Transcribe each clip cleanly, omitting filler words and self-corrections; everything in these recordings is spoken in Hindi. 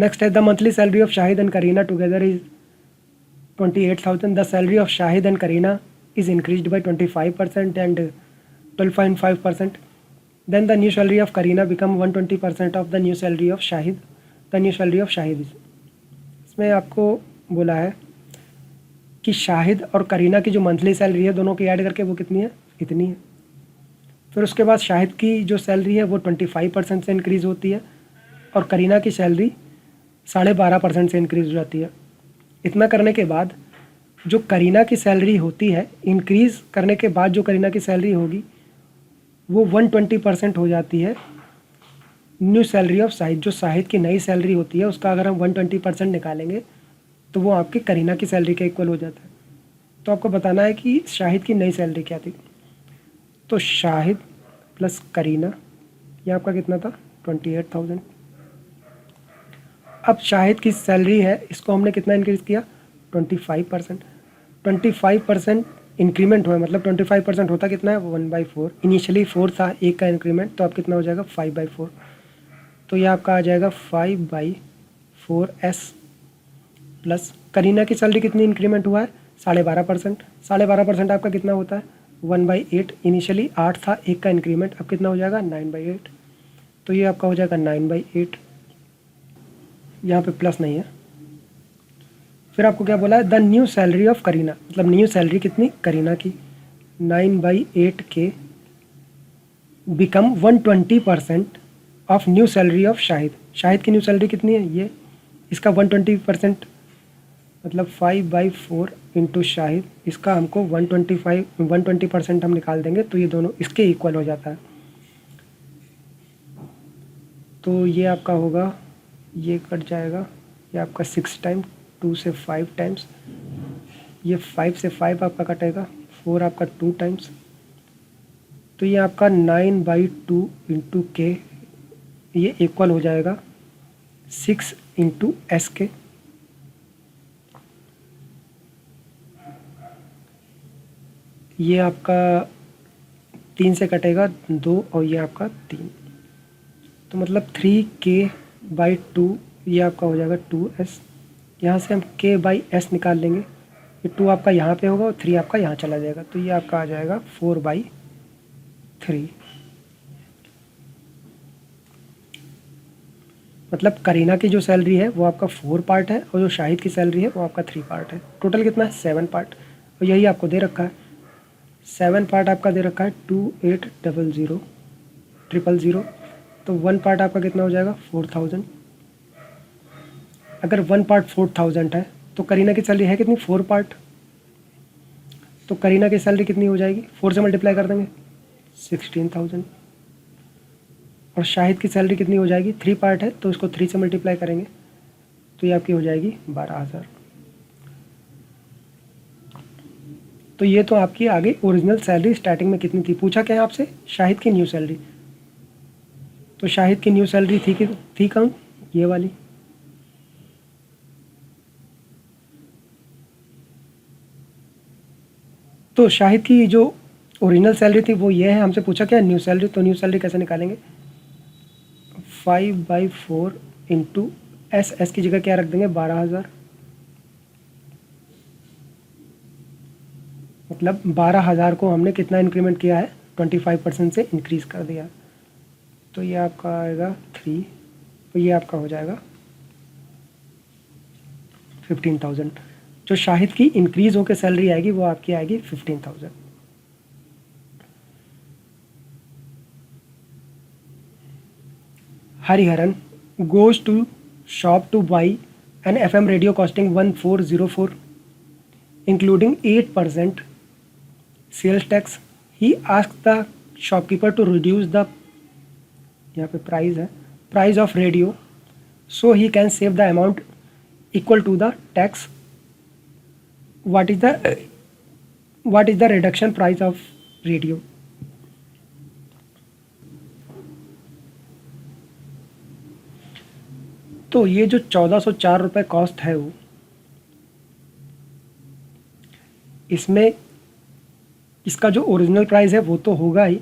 नेक्स्ट है the monthly salary of Shahid and Kareena together is 28,000. The salary of Shahid and Kareena is increased by 25% and 12.5%. Then the new salary of Kareena become 120% of the new salary of Shahid. The new salary of Shahid is, इसमें आपको बोला है कि शाहिद और करीना की जो मंथली सैलरी है दोनों की ऐड करके वो कितनी है, इतनी है. फिर उसके बाद शाहिद की जो सैलरी है वो 25% से इंक्रीज़ होती है और करीना की सैलरी 12.5% से इंक्रीज़ हो जाती है. इतना करने के बाद जो करीना की सैलरी होती है, इंक्रीज़ करने के बाद जो करीना की सैलरी होगी वो 120% हो जाती है न्यू सैलरी ऑफ शाहिद. जो शाहिद की नई सैलरी होती है उसका अगर हम 120% निकालेंगे तो वो आपकी करीना की सैलरी के इक्वल हो जाता है. तो आपको बताना है कि शाहिद की नई सैलरी क्या थी. तो शाहिद प्लस करीना ये आपका कितना था, 28,000. अब शाहिद की सैलरी है, इसको हमने कितना इंक्रीज़ किया, 25%. 25% इंक्रीमेंट हुआ, मतलब 25% होता कितना है, 1/4. इनिशियली 4 था, एक का इंक्रीमेंट, तो अब कितना हो जाएगा 5/4. तो ये आपका आ जाएगा 5/4s प्लस करीना की सैलरी कितनी इंक्रीमेंट हुआ है, 12.5%. 12.5% आपका कितना होता है, 1/8. इनिशियली 8 था, एक का इंक्रीमेंट, अब कितना हो जाएगा 9/8. तो ये आपका हो जाएगा 9/8. यहाँ पे प्लस नहीं है. फिर आपको क्या बोला है, the new salary of Kareena, मतलब न्यू सैलरी कितनी, करीना की 9/8 के become 120% of new salary of Shahid. Shahid की न्यू सैलरी कितनी है, ये, इसका 120% मतलब 5/4 इंटू शाहिद, इसका हमको 120% हम निकाल देंगे तो ये दोनों इसके इक्वल हो जाता है. तो ये आपका होगा, ये कट जाएगा, ये आपका 6 टाइम, 2 से 5 टाइम्स, ये 5 से 5 आपका कटेगा, 4 आपका 2 टाइम्स. तो ये आपका 9/2 इंटू के, ये इक्वल हो जाएगा 6 इंटू एस के. ये आपका 3 से कटेगा 2 और ये आपका 3, तो मतलब 3k/2, ये आपका हो जाएगा 2s. यहाँ से हम k/s निकाल लेंगे, ये 2 आपका यहाँ पे होगा और 3 आपका यहाँ चला जाएगा, तो ये आपका आ जाएगा 4/3. मतलब करीना की जो सैलरी है वो आपका 4 पार्ट है और जो शाहिद की सैलरी है वो आपका 3 पार्ट है. टोटल कितना है, 7 पार्ट. और यही आपको दे रखा है, 7 पार्ट आपका दे रखा है 2800,000. तो 1 पार्ट आपका कितना हो जाएगा, 4,000. अगर 1 पार्ट 4,000 है तो करीना की सैलरी है कितनी, 4 पार्ट. तो करीना की सैलरी कितनी हो जाएगी, 4 से मल्टीप्लाई कर देंगे, 16,000. और शाहिद की सैलरी कितनी हो जाएगी, 3 पार्ट है तो इसको 3 से मल्टीप्लाई करेंगे तो ये आपकी हो जाएगी 12,000. तो ये तो आपकी आगे ओरिजिनल सैलरी स्टार्टिंग में कितनी थी. पूछा क्या है आपसे, शाहिद की न्यू सैलरी. तो शाहिद की न्यू सैलरी थी कौन, ये वाली. तो शाहिद की जो ओरिजिनल सैलरी थी वो ये है. हमसे पूछा क्या, न्यू सैलरी. तो न्यू सैलरी कैसे निकालेंगे, 5/4 इंटू एस की जगह क्या रख देंगे, 12,000. मतलब 12,000 को हमने कितना इंक्रीमेंट किया है, 25% से इंक्रीज़ कर दिया. तो ये आपका आएगा 3, तो ये आपका हो जाएगा 15,000. जो शाहिद की इंक्रीज़ होकर सैलरी आएगी वो आपकी आएगी 15,000. Hariharan goes to shop to buy an FM radio costing 1404 including 8% sales tax. He asked the shopkeeper to reduce the, यहाँ पे प्राइस है, price of radio, so he can save the amount equal to the tax. What is the reduction price of radio? तो ये जो 1404 रुपये कॉस्ट है वो, इसमें इसका जो ओरिजिनल प्राइस है वो तो होगा ही,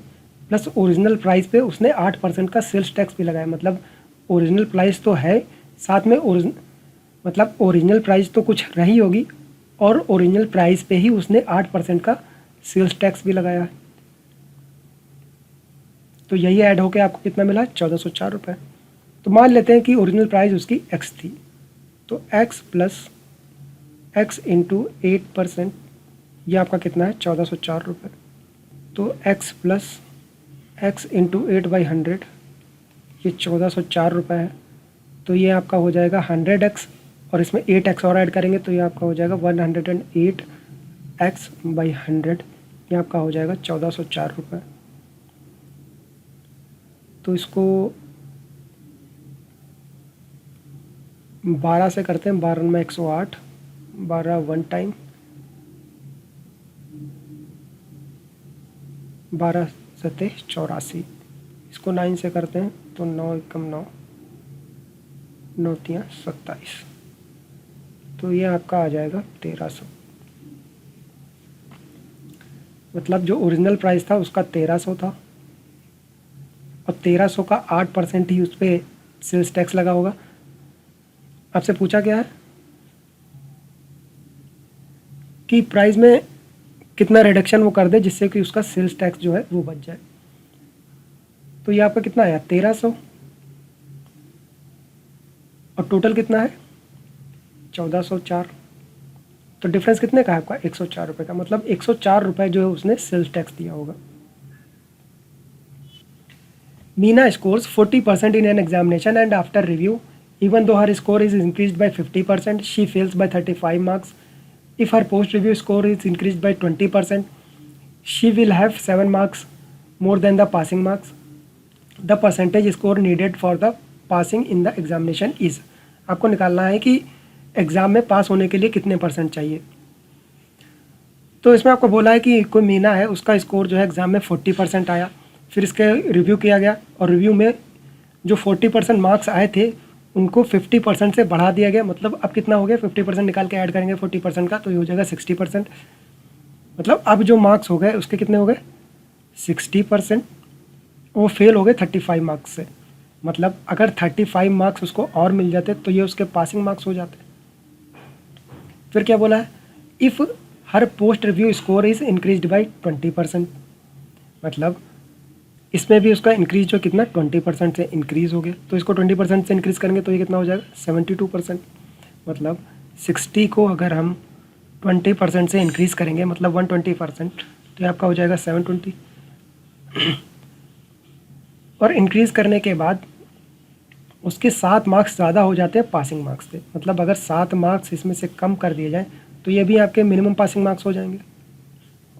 प्लस ओरिजिनल प्राइस पे उसने 8% का सेल्स टैक्स भी लगाया. मतलब ओरिजिनल प्राइस तो है, साथ में मतलब ओरिजिनल प्राइस तो कुछ रही होगी, और ओरिजिनल प्राइस पे ही उसने 8% का सेल्स टैक्स भी लगाया है। तो यही ऐड होकर आपको कितना मिला, 1404 रुपये। तो मान लेते हैं कि ओरिजिनल प्राइस उसकी x थी, तो x प्लस x इंटू 8%, ये आपका कितना है, 1404 रुपये। तो x प्लस x इंटू 8/100, ये 1404 रुपये है। तो ये आपका हो जाएगा 100x, और इसमें 8x और ऐड करेंगे तो ये आपका हो जाएगा 108x/100, ये आपका हो जाएगा 1404 रुपये। तो इसको 12 से करते हैं, 12 में 108, 12 वन टाइम, 12 सते 84, इसको 9 से करते हैं तो 9 एकम 9, 9 तियाँ 27, तो ये आपका आ जाएगा 1300। मतलब जो ओरिजिनल प्राइस था उसका 1300 था, और 1300 का 8% ही उस पर सेल्स टैक्स लगा होगा। आपसे पूछा गया है कि प्राइस में कितना रिडक्शन वो कर दे जिससे कि उसका सेल्स टैक्स जो है वो बच जाए। तो ये आपका कितना आया, 1300, और टोटल कितना है, 1404। तो डिफरेंस कितने का है आपका, 104 रुपये का। मतलब 104 रुपये जो है उसने सेल्स टैक्स दिया होगा। Meena scores 40% in an examination, and after review, even though her score is increased by 50%, she fails by 35 marks. If her post-review score is increased by 20%, she will have 7 marks more than the passing marks. The percentage score needed for the passing in the examination is, आपको निकालना है कि एग्ज़ाम में पास होने के लिए कितने परसेंट चाहिए। तो इसमें आपको बोला है कि कोई मीना है, उसका स्कोर जो है एग्ज़ाम में 40% आया, फिर इसके रिव्यू किया गया, और रिव्यू में जो 40% मार्क्स आए थे उनको 50% से बढ़ा दिया गया। मतलब अब कितना हो गया, 50% निकाल के ऐड करेंगे 40% का, तो ये हो जाएगा 60%। मतलब अब जो मार्क्स हो गए उसके कितने हो गए, 60%। वो फेल हो गए 35 मार्क्स से। मतलब अगर 35 मार्क्स उसको और मिल जाते तो ये उसके पासिंग मार्क्स हो जाते। फिर क्या बोला है, if her post review score is increased by 20%। मतलब इसमें भी उसका इंक्रीज जो कितना, 20% से इंक्रीज़ हो गया। तो इसको 20% से इंक्रीज़ करेंगे तो ये कितना हो जाएगा, 72%। मतलब 60 को अगर हम 20% से इंक्रीज़ करेंगे, मतलब 120%, तो ये आपका हो जाएगा 720। और इंक्रीज़ करने के बाद उसके 7 मार्क्स ज़्यादा हो जाते हैं पासिंग मार्क्स से। मतलब अगर 7 मार्क्स इसमें से कम कर दिए जाएँ तो ये भी आपके मिनिमम पासिंग मार्क्स हो जाएंगे,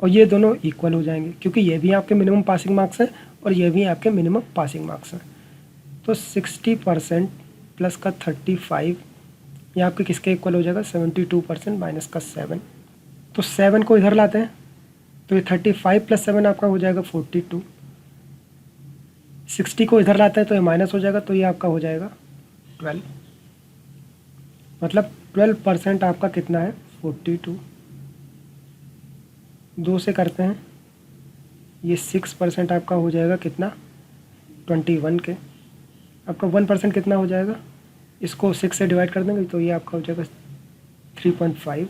और ये दोनों इक्वल हो जाएंगे, क्योंकि ये भी आपके मिनिमम पासिंग मार्क्स हैं और ये भी आपके मिनिमम पासिंग मार्क्स हैं। तो 60% प्लस का 35, ये आपके किसके इक्वल हो जाएगा, 72% माइनस का 7। तो 7 को इधर लाते हैं तो ये 35 प्लस 7 आपका हो जाएगा 42। 60 को इधर लाते हैं तो ये माइनस हो जाएगा, तो ये आपका हो जाएगा 12। मतलब 12% आपका कितना है, 42। 2 से करते हैं, ये 6% आपका हो जाएगा कितना, 21 के। आपका 1% कितना हो जाएगा, इसको 6 से डिवाइड कर देंगे तो ये आपका हो जाएगा 3.5।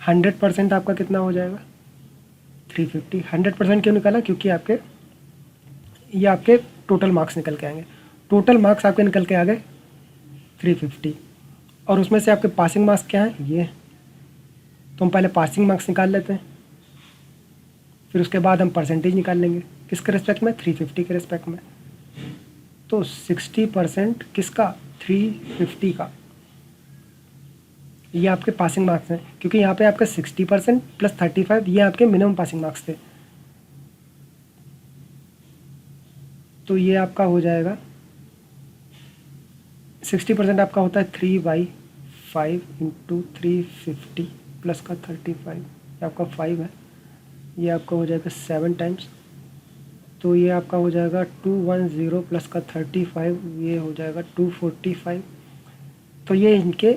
100% आपका कितना हो जाएगा, 350। 100% क्यों निकाला, क्योंकि ये आपके टोटल मार्क्स निकल के आएंगे। टोटल मार्क्स आपके निकल के आ गए 350, और उसमें से आपके पासिंग मार्क्स क्या हैं, ये। तो हम पहले पासिंग मार्क्स निकाल लेते हैं, फिर उसके बाद हम परसेंटेज निकाल लेंगे, किसके रिस्पेक्ट में, 350 के रिस्पेक्ट में। तो 60% किसका, 350 का, ये आपके पासिंग मार्क्स हैं, क्योंकि यहाँ पे आपका 60% प्लस 35 ये आपके मिनिमम पासिंग मार्क्स थे। तो ये आपका हो जाएगा 60% आपका होता है 3/5 इंटू 350 प्लस का 35, ये आपका 5 है, ये आपका हो जाएगा 7 टाइम्स। तो ये आपका हो जाएगा 210 प्लस का 35, ये हो जाएगा 245। तो ये इनके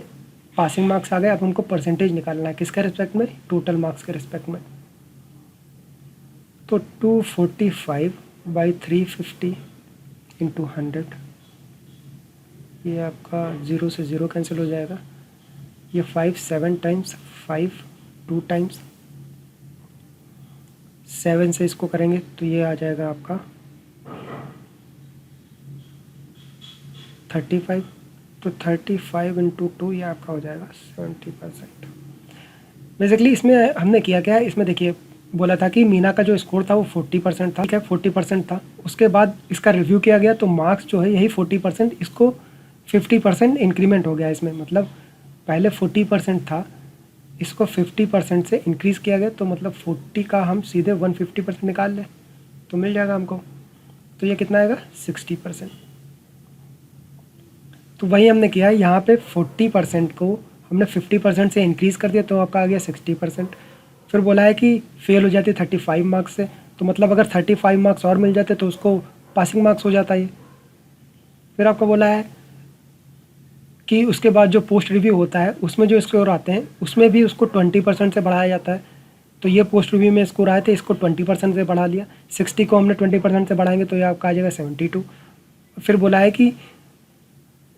पासिंग मार्क्स आ गए। अब हमको परसेंटेज निकालना है, किसके रिस्पेक्ट में, टोटल मार्क्स के रिस्पेक्ट में। तो 245/350 इंटू 100, ये आपका 0 से 0 कैंसिल हो जाएगा। ये 5 7 टाइम्स, 5 2 टाइम्स, 7 से इसको करेंगे तो ये आ जाएगा आपका 35। तो 35 इंटू 2 ये आपका हो जाएगा 70%। बेसिकली इसमें हमने किया क्या है, इसमें देखिए बोला था कि मीना का जो स्कोर था वो 40% था, ठीक है 40% था। उसके बाद इसका रिव्यू किया गया तो मार्क्स जो है यही 40%, इसको 50% इंक्रीमेंट हो गया इसमें। मतलब पहले 40% था, इसको 50% से इंक्रीज़ किया गया, तो मतलब 40 का हम सीधे 150% निकाल लें तो मिल जाएगा हमको। तो ये कितना आएगा 60%। तो वही हमने किया है, यहाँ पे 40% को हमने 50% से इंक्रीज़ कर दिया तो आपका आ गया 60%। फिर बोला है कि फेल हो जाती है 35 मार्क्स से, तो मतलब अगर 35 मार्क्स और मिल जाते तो उसको पासिंग मार्क्स हो जाता है। फिर आपको बोला है कि उसके बाद जो पोस्ट रिव्यू होता है उसमें जो स्कोर आते हैं उसमें भी उसको 20% से बढ़ाया जाता है। तो ये पोस्ट रिव्यू में स्कोर आए थे, इसको 20% से बढ़ा लिया। 60 को हमने 20% से बढ़ाएंगे तो ये आपका आ जाएगा 72। फिर बोला है कि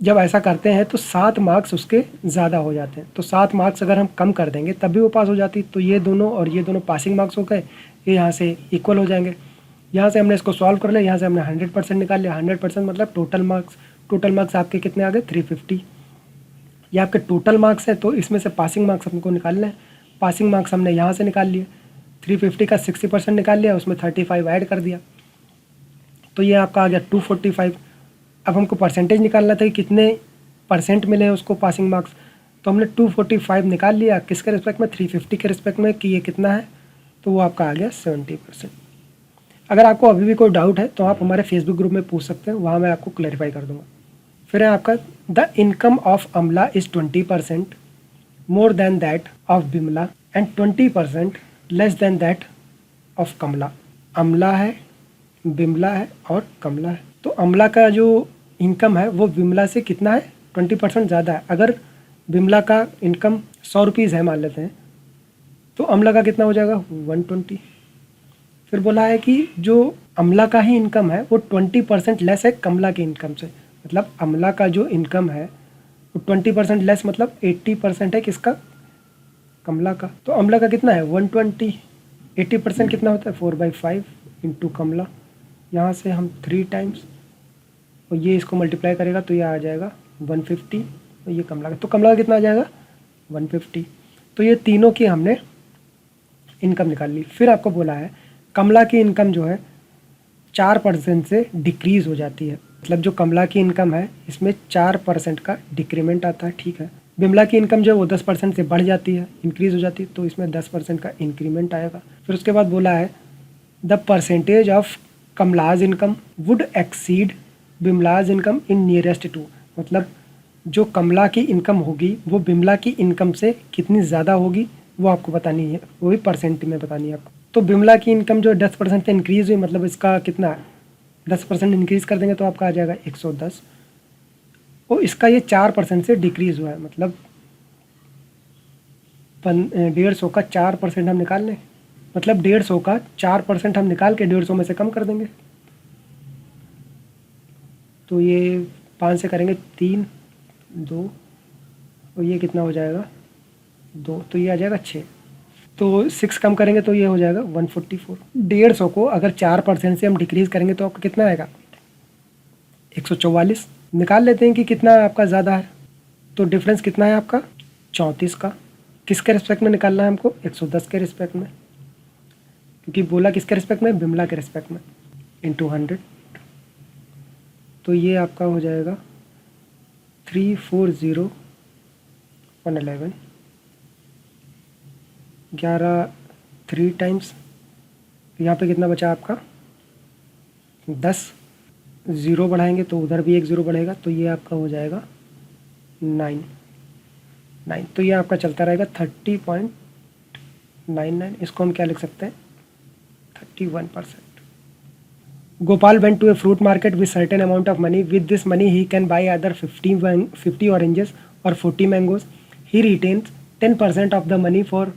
जब ऐसा करते हैं तो 7 मार्क्स उसके ज़्यादा हो जाते हैं, तो 7 मार्क्स अगर हम कम कर देंगे तब भी वो पास हो जाती। तो ये दोनों और ये दोनों पासिंग मार्क्स हो गए, ये यहाँ से इक्वल हो जाएंगे। यहाँ से हमने इसको सॉल्व कर लिया, यहाँ से हमने 100% निकाल लिया। 100% मतलब टोटल मार्क्स आपके कितने आ गए 350। ये आपके टोटल मार्क्स है, तो इसमें से पासिंग मार्क्स हमको निकालना है। पासिंग मार्क्स हमने यहाँ से निकाल लिए, 350 का 60% निकाल लिया, उसमें 35 ऐड कर दिया, तो ये आपका आ गया 245। अब हमको परसेंटेज निकालना था कि कितने परसेंट मिले हैं उसको पासिंग मार्क्स, तो हमने 245 निकाल लिया किसके रिस्पेक्ट में, 350 के रिस्पेक्ट में कि ये कितना है, तो वो आपका आ गया 70%। अगर आपको अभी भी कोई डाउट है तो आप हमारे फेसबुक ग्रुप में पूछ सकते हैं, वहाँ मैं आपको क्लैरिफाई कर दूँगा। फिर है आपका the income of Amla is 20% more than that of Bimla and 20% less than that of Kamla. Amla है, बिमला है और कमला है। तो अमला का जो इनकम है वो बिमला से कितना है 20% ज़्यादा है। अगर बिमला का इनकम 100 रुपीज़ है मान लेते हैं, तो अमला का कितना हो जाएगा 120। फिर बोला है कि जो अमला का ही इनकम है वो 20% लेस है कमला के इनकम से। मतलब अमला का जो इनकम है वो 20% लेस, मतलब 80% है किसका, कमला का। तो अमला का कितना है 120, 80% कितना होता है 4/5 इंटू कमला। यहाँ से हम 3 टाइम्स और ये इसको मल्टीप्लाई करेगा तो ये आ जाएगा 150, और ये कमला का, तो कमला का कितना आ जाएगा 150। तो ये तीनों की हमने इनकम निकाल ली। फिर आपको बोला है कमला की इनकम जो है 4% से डिक्रीज़ हो जाती है। मतलब जो कमला की इनकम है इसमें 4% का डिक्रीमेंट आता है, ठीक है। बिमला की इनकम जो है वो 10% से बढ़ जाती है, इंक्रीज़ हो जाती है, तो इसमें 10% का इंक्रीमेंट आएगा। फिर उसके बाद बोला है the percentage of Kamla's income would exceed Bimla's income in nearest to. मतलब जो कमला की इनकम होगी वो बिमला की इनकम से कितनी ज़्यादा होगी वो आपको बतानी है, वो भी परसेंट में बतानी है आपको। तो बिमला की इनकम जो 10% से इंक्रीज़ हुई, मतलब इसका कितना 10% इंक्रीज़ कर देंगे तो आपका आ जाएगा 110। और इसका ये 4% से डिक्रीज़ हुआ है, मतलब 150 का 4% हम निकाल लें, मतलब 150 का 4% हम निकाल के 150 में से कम कर देंगे। तो ये 5 से करेंगे 3 2, और ये कितना हो जाएगा 2, तो ये आ जाएगा 6। तो 6 कम करेंगे तो ये हो जाएगा 144। 150 को अगर 4% से हम डिक्रीज़ करेंगे तो आपका कितना आएगा 144। निकाल लेते हैं कि कितना आपका ज़्यादा है, तो डिफरेंस कितना है आपका 34 का। किसके रिस्पेक्ट में निकालना है हमको 110 के रिस्पेक्ट में, क्योंकि बोला किसके रिस्पेक्ट में, बिमला के रिस्पेक्ट में, इंटू 100। तो ये आपका हो जाएगा 340 111, 11 3 टाइम्स, यहाँ पे कितना बचा आपका 10, ज़ीरो बढ़ाएंगे तो उधर भी एक ज़ीरो बढ़ेगा, तो ये आपका हो जाएगा 9। तो ये आपका चलता रहेगा 30.99। इसको हम क्या लिख सकते हैं 31%। Gopal went to a fruit market with certain amount of money. With this money, he can buy either 50 oranges or 40 mangoes. He retains 10% of the money for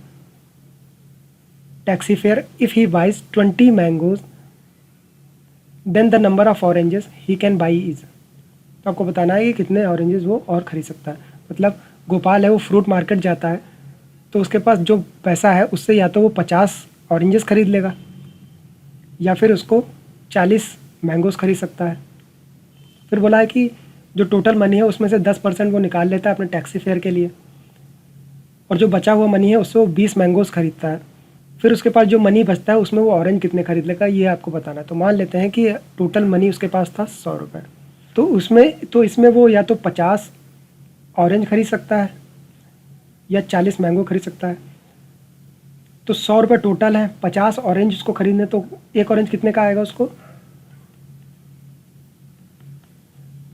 taxi fare. If he buys 20 mangoes, then the number of oranges he can buy is। तो आपको बताना है कि कितने ऑरेंजेस वो और ख़रीद सकता है। मतलब गोपाल है, वो फ्रूट मार्केट जाता है, तो उसके पास जो पैसा है उससे या तो वो 50 ऑरेंजेस खरीद लेगा या फिर उसको 40 मैंगोज़ खरीद सकता है। फिर बोला है कि जो टोटल मनी है उसमें से 10% वो निकाल लेता है अपने टैक्सी फेयर के लिए, और जो बचा हुआ मनी है उससे वो 20 मैंगोज़ खरीदता है। फिर उसके पास जो मनी बचता है उसमें वो ऑरेंज कितने खरीद लेगा, ये आपको बताना है। तो मान लेते हैं कि टोटल मनी उसके पास था 100 रुपये, तो इसमें वो या तो 50 ऑरेंज खरीद सकता है या 40 मैंगो खरीद सकता है। तो 100 रुपये टोटल है, 50 ऑरेंज उसको खरीदने, तो एक ऑरेंज कितने का आएगा उसको?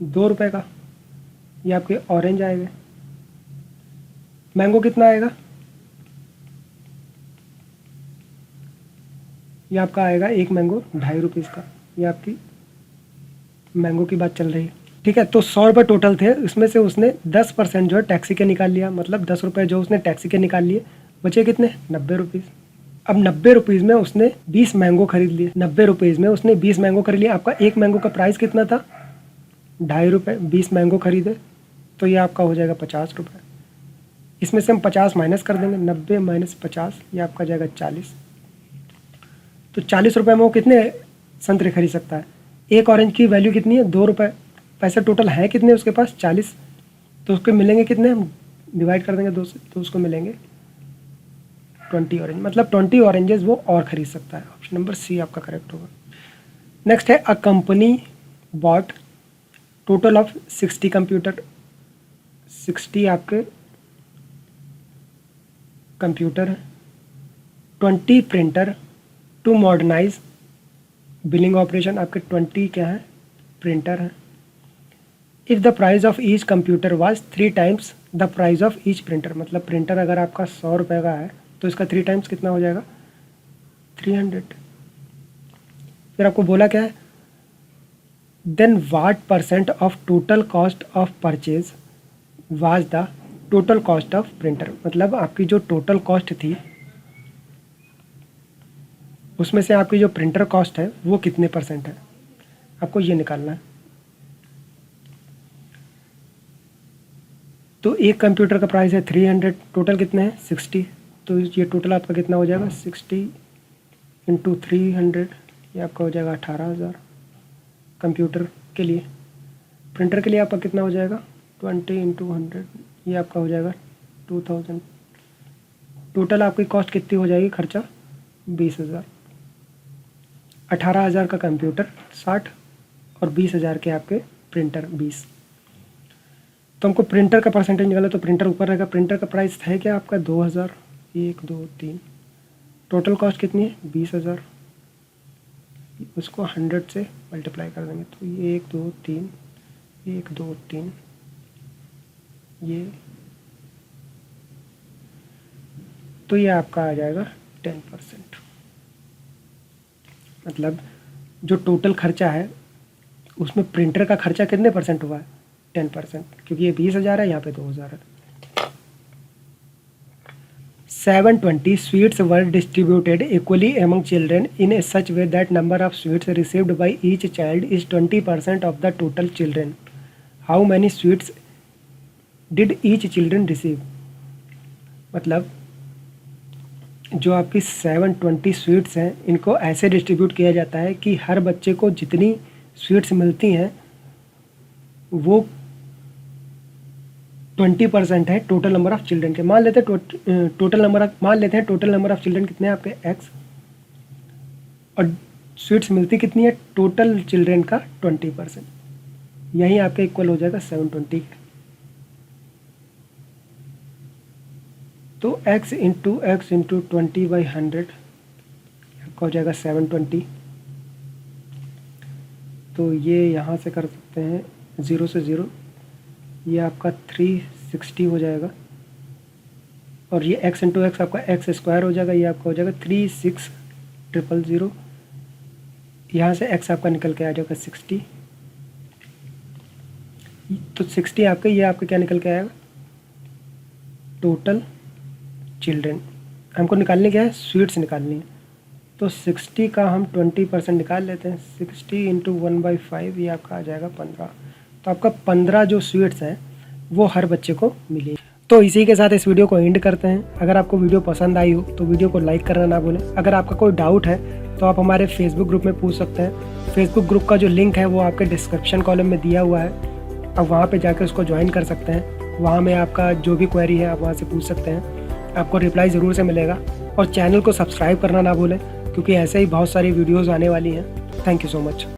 2 रुपये का। ये आपके ऑरेंज आएगा। मैंगो कितना आएगा? ये आपका आएगा एक मैंगो 2.5 रुपीज़ का। ये आपकी मैंगो की बात चल रही है, ठीक है। तो 100 रुपये टोटल थे, इसमें से उसने 10% जो है टैक्सी के निकाल लिया, मतलब 10 रुपये जो उसने टैक्सी के निकाल लिए, बचे कितने? 90 रुपीज़। अब 90 रुपीज़ में उसने 20 मैंगो खरीद लिए। 90 रुपीज़ में उसने 20 मैंगो खरीद लिए। आपका एक मैंगो का प्राइस कितना था? 2.5 रुपये। 20 मैंगो खरीदे तो ये आपका हो जाएगा 50 रुपये। इसमें से हम 50 माइनस कर देंगे, 90 माइनस 50, ये आपका जाएगा 40। तो 40 रुपये में वो कितने संतरे खरीद सकता है? एक ऑरेंज की वैल्यू कितनी है? 2 रुपये। पैसे टोटल है कितने उसके पास? 40। तो उसको मिलेंगे कितने? हम डिवाइड कर देंगे 2 से, तो उसको मिलेंगे 20 ऑरेंज। मतलब 20 ऑरेंजेस वो और ख़रीद सकता है। ऑप्शन नंबर सी आपका करेक्ट होगा। नेक्स्ट है a company bought total of 60 computer. 60 आपके कंप्यूटर है, 20 printer to modernize billing operation. आपके 20 क्या है? प्रिंटर है। If the price of each computer was 3 times the price of each printer. मतलब प्रिंटर अगर आपका 100 रुपये का है तो इसका 3 टाइम्स कितना हो जाएगा? 300। फिर आपको बोला क्या है? Then what percent of total cost of purchase was the total cost of printer. मतलब आपकी जो टोटल कॉस्ट थी उसमें से आपकी जो प्रिंटर कॉस्ट है वो कितने परसेंट है, आपको ये निकालना है। तो एक कंप्यूटर का प्राइस है 300, टोटल कितने हैं? 60। तो ये टोटल आपका कितना हो जाएगा? 60 इंटू 300, ये आपका हो जाएगा 18,000 कंप्यूटर के लिए। प्रिंटर के लिए आपका कितना हो जाएगा? 20 इंटू 100, ये आपका हो जाएगा 2000। टोटल आपकी कॉस्ट कितनी हो जाएगी? खर्चा 20,000। 18,000 का कंप्यूटर 60 और 20,000 के आपके प्रिंटर 20। तो हमको प्रिंटर का परसेंटेज निकाला, तो प्रिंटर ऊपर रहेगा। प्रिंटर का प्राइस है क्या आपका? 2,000। 1 2 3, टोटल कॉस्ट कितनी है? 20,000। उसको 100 से मल्टीप्लाई कर देंगे, तो ये 1 2 3, 1 2 3, ये तो ये आपका आ जाएगा 10%। मतलब जो टोटल खर्चा है उसमें प्रिंटर का खर्चा कितने परसेंट हुआ है? 10%, क्योंकि ये 20,000 है, यहाँ पे 2,000 है। 720 sweets were distributed equally among children in a such way that number of sweets received by each child is 20% of the total children. How many sweets did each children receive? मतलब जो आपकी 720 स्वीट्स हैं इनको ऐसे डिस्ट्रीब्यूट किया जाता है कि हर बच्चे को जितनी स्वीट्स मिलती हैं वो 20% है टोटल नंबर ऑफ़ चिल्ड्रन के। मान लेते हैं टोटल नंबर ऑफ़ चिल्ड्रन कितने हैं आपके? x, और स्वीट्स मिलती कितनी है टोटल चिल्ड्रन का? 20%। यही आपके इक्वल हो जाएगा 720 के। तो x इंटू 20/100 आपका हो जाएगा 720। तो ये यहाँ से कर सकते हैं 0 से 0, ये आपका 360 हो जाएगा, और ये x इंटू एक्स आपका x स्क्वायर हो जाएगा, ये आपका हो जाएगा 36,000। यहाँ से x आपका निकल के आ जाएगा 60। तो 60 आपके, ये आपका क्या निकल के आएगा? Total children. हमको निकालने क्या है? स्वीट्स निकालनी है। तो 60 का हम 20% निकाल लेते हैं। 60 इंटू 1/5, ये आपका आ जाएगा 15। तो तो आपका 15 जो स्वीट्स हैं वो हर बच्चे को मिलेगी। तो इसी के साथ इस वीडियो को एंड करते हैं। अगर आपको वीडियो पसंद आई हो तो वीडियो को लाइक करना ना भूलें। अगर आपका कोई डाउट है तो आप हमारे फेसबुक ग्रुप में पूछ सकते हैं। फेसबुक ग्रुप का जो लिंक है वो आपके डिस्क्रिप्शन कॉलम में दिया हुआ है, आप वहाँ पे जाकर उसको ज्वाइन कर सकते हैं। वहाँ में आपका जो भी क्वेरी है आप वहाँ से पूछ सकते हैं, आपको रिप्लाई ज़रूर से मिलेगा। और चैनल को सब्सक्राइब करना ना भूलें क्योंकि ऐसे ही बहुत सारी वीडियोज़ आने वाली हैं। Thank you so much.